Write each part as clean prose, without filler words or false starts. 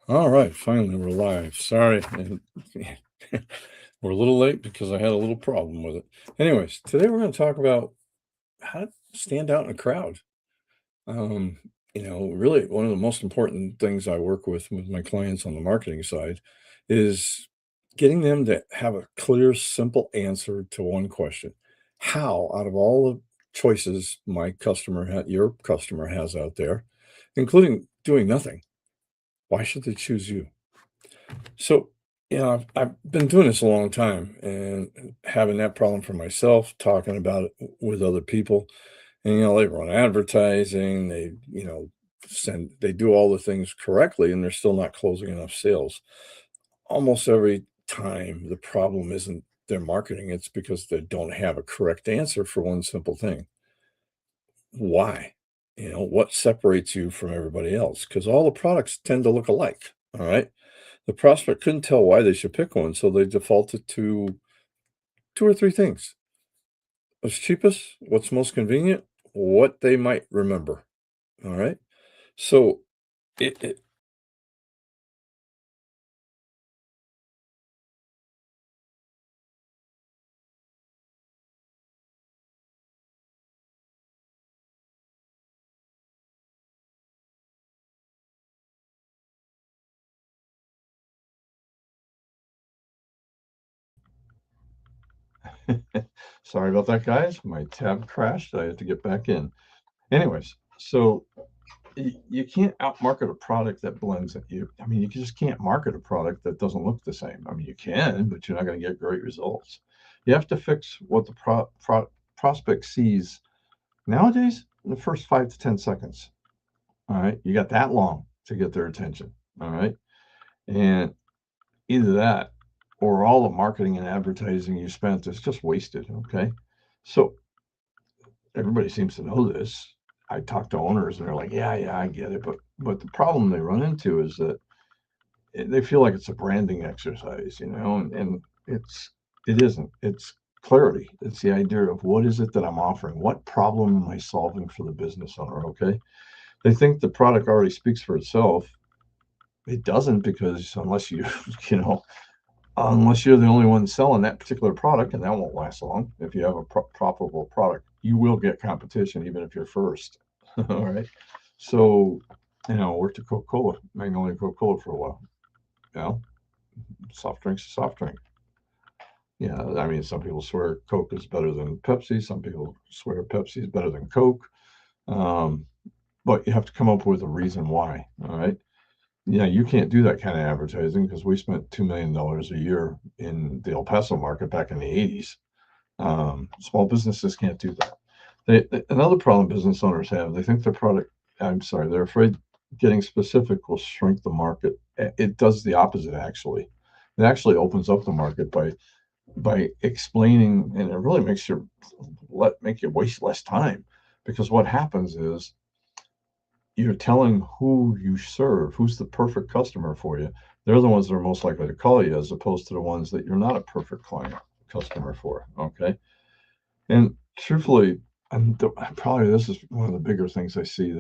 All right, finally we're live. Sorry, and we're a little late because I had a little problem with it. Anyways, today we're going to talk about how to stand out in a crowd. Um, really one of the most important things I work with my clients on the marketing side is getting them to have a clear, simple answer to one question. How, out of all the choices your customer has out there, including doing nothing, why should they choose you? So, I've been doing this a long time and having that problem for myself, talking about it with other people. And, they run advertising, they do all the things correctly and they're still not closing enough sales. Almost every time the problem isn't their marketing, it's because they don't have a correct answer for one simple thing. Why? What separates you from everybody else? Because all the products tend to look alike. All right. The prospect couldn't tell why they should pick one, so they defaulted to 2 or 3 things. What's cheapest, what's most convenient, what they might remember, all right? So, it Sorry about that, guys. My tab crashed. I had to get back in. Anyways, so you can't outmarket a product that blends it. You just can't market a product that doesn't look the same. I mean, you can, but you're not going to get great results. You have to fix what the prospect sees nowadays in the first 5 to 10 seconds. All right, you got that long to get their attention. All right, and either that or all the marketing and advertising you spent is just wasted. Okay, so everybody seems to know this. I talk to owners and they're like, yeah, yeah, I get it. But the problem they run into is that they feel like it's a branding exercise, and it isn't. It's clarity. It's the idea of what is it that I'm offering? What problem am I solving for the business owner? Okay. They think the product already speaks for itself. It doesn't, because unless you, you know, unless you're the only one selling that particular product, and that won't last long. If you have a profitable product, you will get competition even if you're first. All right. So, worked at Coca-Cola, Magnolia Coca-Cola for a while. You know, soft drinks is soft drink. Yeah, I mean, some people swear Coke is better than Pepsi. Some people swear Pepsi is better than Coke. Um, but you have to come up with a reason why. All right. Yeah, you can't do that kind of advertising because we spent $2 million a year in the El Paso market back in the 80s. Small businesses can't do that. Another problem business owners have, they think their product, I'm sorry, they're afraid getting specific will shrink the market. It does the opposite, actually. It actually opens up the market by explaining, and it really make you waste less time, because what happens is you're telling who you serve, who's the perfect customer for you. They're the ones that are most likely to call you, as opposed to the ones that you're not a perfect client customer for. Okay. And truthfully, probably this is one of the bigger things I see.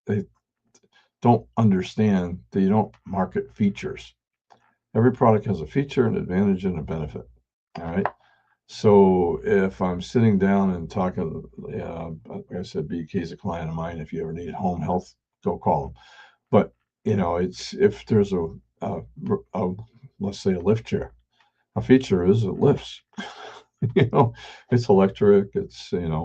They don't understand that you don't market features. Every product has a feature, an advantage, and a benefit. All right. So if I'm sitting down and talking, like I said, BK is a client of mine. If you ever need home health, go call him. But it's if there's a let's say a lift chair, a feature is it lifts. you know, it's electric. Uh,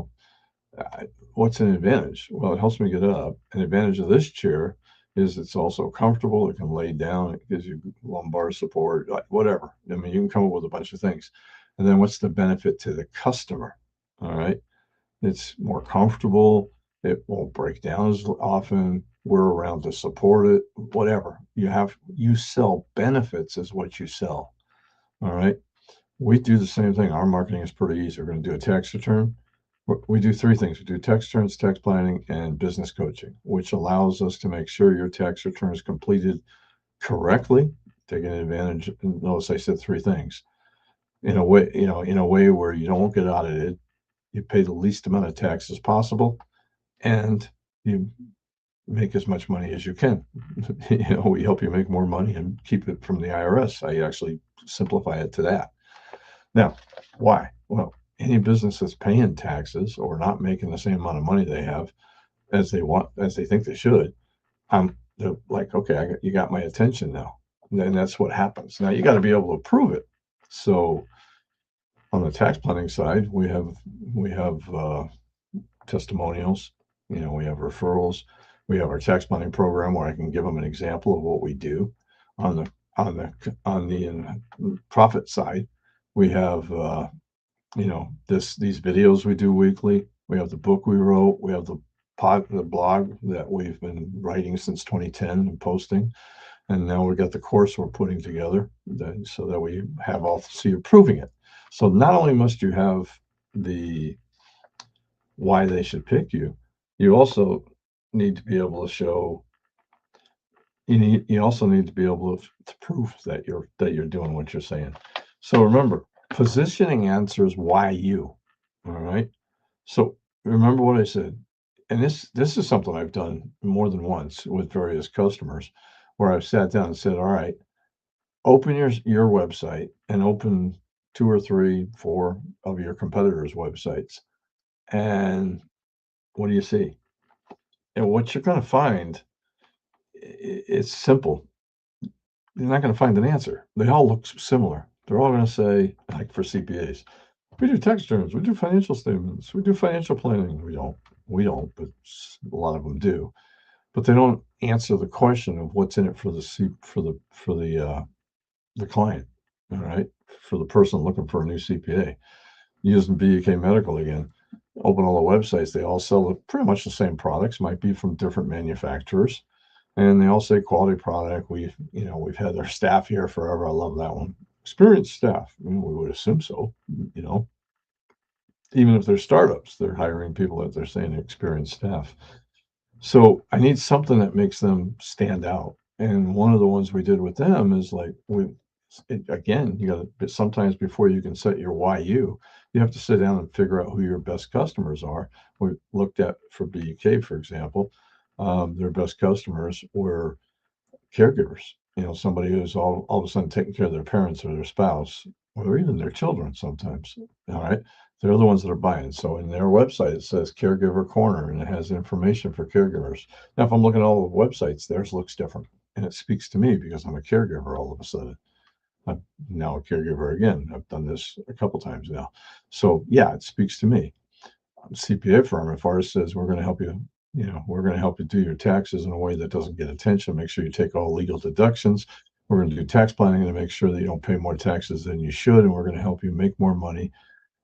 what's an advantage? Well, it helps me get up. An advantage of this chair is it's also comfortable. It can lay down. It gives you lumbar support, like whatever. I mean, you can come up with a bunch of things. And then what's the benefit to the customer? All right. It's more comfortable. It won't break down as often. We're around to support it, whatever. You sell benefits is what you sell. All right. We do the same thing. Our marketing is pretty easy. We're going to do a tax return. We do three things. We do tax returns, tax planning, and business coaching, which allows us to make sure your tax return is completed correctly, taking advantage. Notice I said three things. In a way where you don't get audited, you pay the least amount of tax as possible, and you make as much money as you can. We help you make more money and keep it from the IRS. I actually simplify it to that. Now, why? Well, any business that's paying taxes or not making the same amount of money they have as they think they should, they're like, okay, you got my attention now. And that's what happens. Now you got to be able to prove it. So on the tax planning side, we have testimonials. We have referrals. We have our tax planning program where I can give them an example of what we do. On the profit side, we have these videos we do weekly. We have the book we wrote. We have the blog that we've been writing since 2010 and posting. And now we got the course we're putting together so that we have all, so you're proving it. So not only must you have the why they should pick you, you also need to be able to show, you also need to be able to prove that you're doing what you're saying. So remember, positioning answers why you. All right. So remember what I said. And this is something I've done more than once with various customers, where I've sat down and said, all right, open your website and open 2 or 3, 4 of your competitors' websites. And what do you see? And what you're going to find, it's simple. You're not going to find an answer. They all look similar. They're all going to say, like for CPAs, we do tax returns, we do financial statements, we do financial planning. We don't, but a lot of them do. But they don't answer the question of what's in it for the client. All right, for the person looking for a new CPA. Using BUK Medical again, open all the websites. They all sell pretty much the same products, might be from different manufacturers, and they all say quality product. We've had their staff here forever. I love that one. Experienced staff. We would assume so. Even if they're startups, they're hiring people that they're saying experienced staff. So I need something that makes them stand out. And one of the ones we did with them is like, again, you got to, sometimes before you can set your why you have to sit down and figure out who your best customers are. We looked at, for BUK, for example, their best customers were caregivers. Somebody who's all of a sudden taking care of their parents or their spouse, or even their children sometimes. All right. They're the ones that are buying. So in their website, it says Caregiver Corner, and it has information for caregivers. Now, if I'm looking at all the websites, theirs looks different. And it speaks to me because I'm a caregiver all of a sudden. I'm now a caregiver again. I've done this a couple times now. So yeah, it speaks to me. CPA firm, if ours says we're going to help you, we're going to help you do your taxes in a way that doesn't get attention, make sure you take all legal deductions. We're going to do tax planning to make sure that you don't pay more taxes than you should. And we're going to help you make more money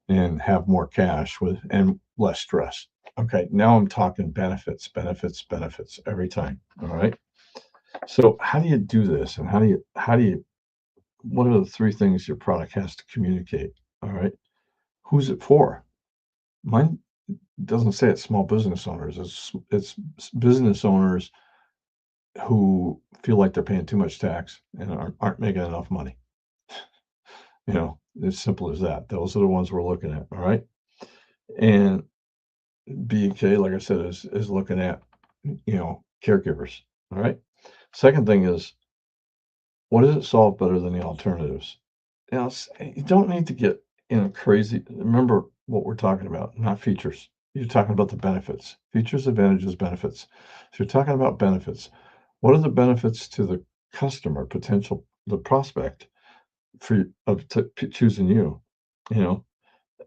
and have more cash and less stress. Okay, now I'm talking benefits every time. All right. So how do you do this? And what are the 3 things your product has to communicate? All right. Who's it for? Mine doesn't say it's small business owners. It's business owners who feel like they're paying too much tax and aren't making enough money. As simple as that. Those are the ones we're looking at. All right. And BUK, like I said, is looking at, caregivers. All right. Second thing is, what does it solve better than the alternatives? You don't need to get crazy. Remember what we're talking about, not features. You're talking about the benefits, features, advantages, benefits. So you're talking about benefits. What are the benefits to the customer, the prospect of choosing you?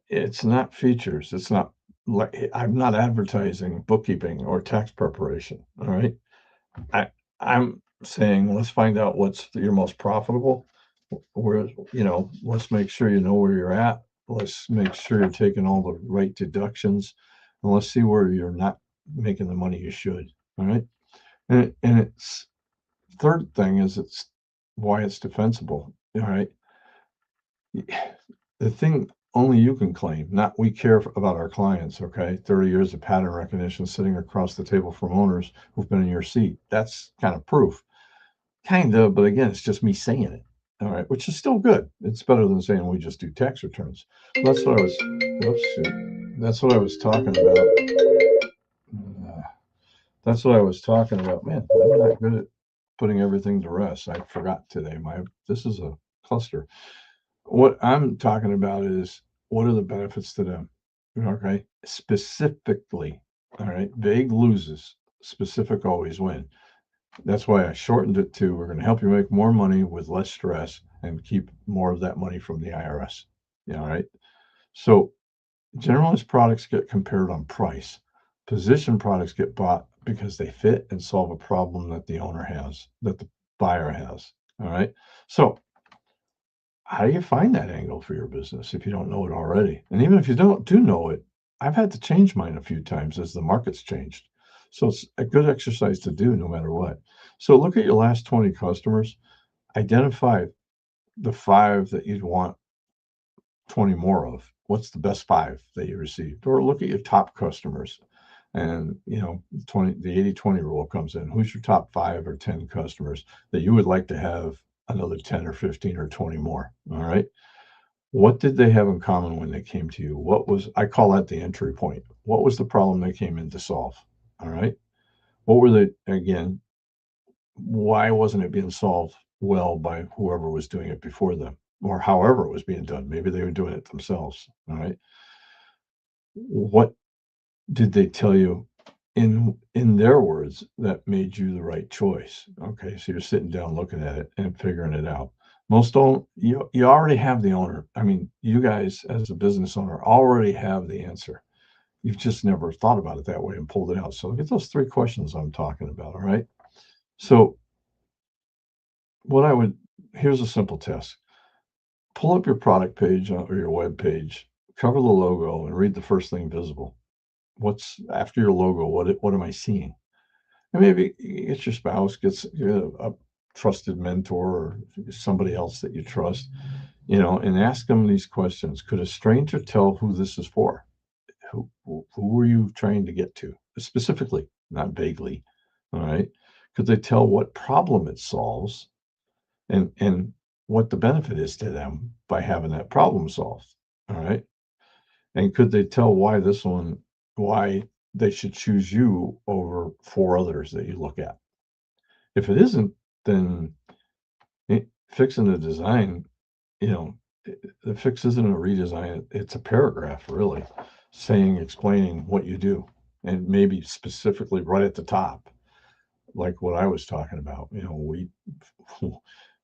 It's not features. It's not like, I'm not advertising bookkeeping or tax preparation. All right. I'm saying, let's find out what's your most profitable. Let's make sure you know where you're at. Let's make sure you're taking all the right deductions, and let's see where you're not making the money you should. All right. And it's third thing is it's why it's defensible. All right. The thing only you can claim, not we care about our clients. Okay. 30 years of pattern recognition sitting across the table from owners who've been in your seat. That's kind of proof. Kind of, but again, it's just me saying it. All right, which is still good. It's better than saying we just do tax returns. That's what I was. Whoops, shoot. That's what I was talking about. That's what I was talking about. Man, I'm not good at putting everything to rest. I forgot today. This is a cluster. What I'm talking about is what are the benefits to them? Okay. Specifically. All right. Vague loses. Specific always win. That's why I shortened it to we're going to help you make more money with less stress and keep more of that money from the IRS. Yeah, all right. So generalist products get compared on price. Position products get bought because they fit and solve a problem that the owner has, that the buyer has. All right. So how do you find that angle for your business if you don't know it already? And even if you do know it, I've had to change mine a few times as the market's changed. So it's a good exercise to do no matter what. So look at your last 20 customers, identify the 5 that you'd want 20 more of. What's the best 5 that you received? Or look at your top customers. And the 80-20 rule comes in. Who's your top 5 or 10 customers that you would like to have another 10 or 15 or 20 more? All right. What did they have in common when they came to you? I call that the entry point. What was the problem they came in to solve? All right. What were they, again, why wasn't it being solved well by whoever was doing it before them or however it was being done? Maybe they were doing it themselves. All right. What did they tell you in their words that made you the right choice? Okay. So you're sitting down looking at it and figuring it out. Most don't, you already have the owner. I mean, you guys as a business owner already have the answer. You've just never thought about it that way and pulled it out. So get those 3 questions I'm talking about. All right. So here's a simple test. Pull up your product page or your web page, cover the logo and read the first thing visible. What's after your logo? What am I seeing? And maybe get your spouse, gets a trusted mentor or somebody else that you trust, and ask them these questions. Could a stranger tell who this is for? Who are you trying to get to? Specifically, not vaguely. All right. Could they tell what problem it solves and what the benefit is to them by having that problem solved? All right. And could they tell why they should choose you over 4 others that you look at? If it isn't, then fixing the design, you know, the fix isn't a redesign. It's a paragraph, really, explaining what you do, and maybe specifically right at the top, like what I was talking about.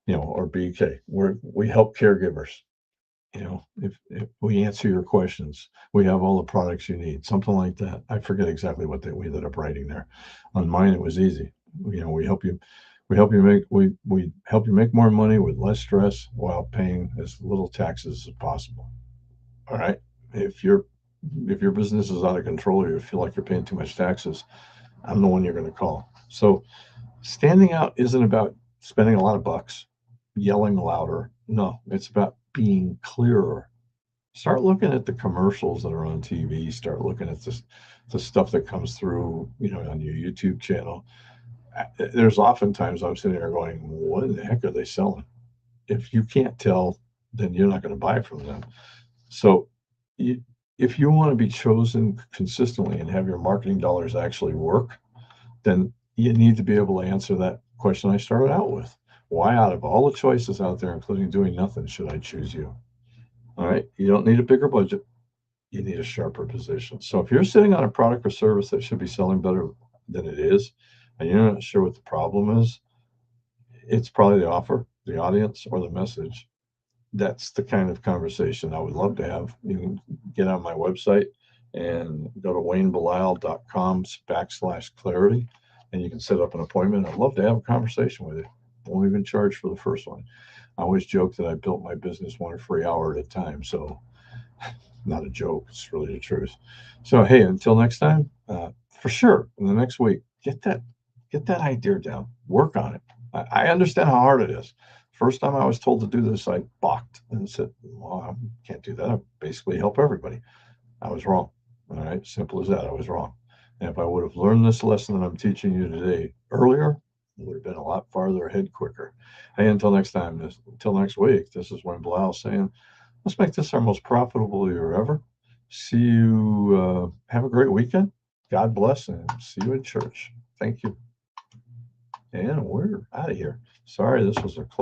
Or BK, we help caregivers. If we answer your questions, we have all the products you need, something like that. I forget exactly what we ended up writing there. On mine, it was easy. We help you make more money with less stress while paying as little taxes as possible. All right. If your business is out of control or you feel like you're paying too much taxes, I'm the one you're going to call. So standing out isn't about spending a lot of bucks, yelling louder. No, it's about being clearer. Start looking at the commercials that are on TV. Start looking at the stuff that comes through, on your YouTube channel. There's oftentimes I'm sitting there going, what in the heck are they selling? If you can't tell, then you're not going to buy from them. So if you want to be chosen consistently and have your marketing dollars actually work, then you need to be able to answer that question I started out with. Why, out of all the choices out there, including doing nothing, should I choose you? All right. You don't need a bigger budget. You need a sharper position. So if you're sitting on a product or service that should be selling better than it is, and you're not sure what the problem is, it's probably the offer, the audience, or the message. That's the kind of conversation I would love to have. You can get on my website and go to waynebelisle.com/clarity, and you can set up an appointment. I'd love to have a conversation with you. Won't even charge for the first one. I always joke that I built my business 1 free hour at a time. So not a joke. It's really the truth. So, hey, until next time, for sure, in the next week, get that idea down, work on it. I understand how hard it is. First time I was told to do this, I balked and said, well, I can't do that. I basically help everybody. I was wrong. All right. Simple as that. I was wrong. And if I would have learned this lesson that I'm teaching you today earlier, it would have been a lot farther ahead quicker. Hey, until next week, this is Wayne Belisle saying, let's make this our most profitable year ever. See you. Have a great weekend. God bless and see you in church. Thank you. And we're out of here. Sorry, this was a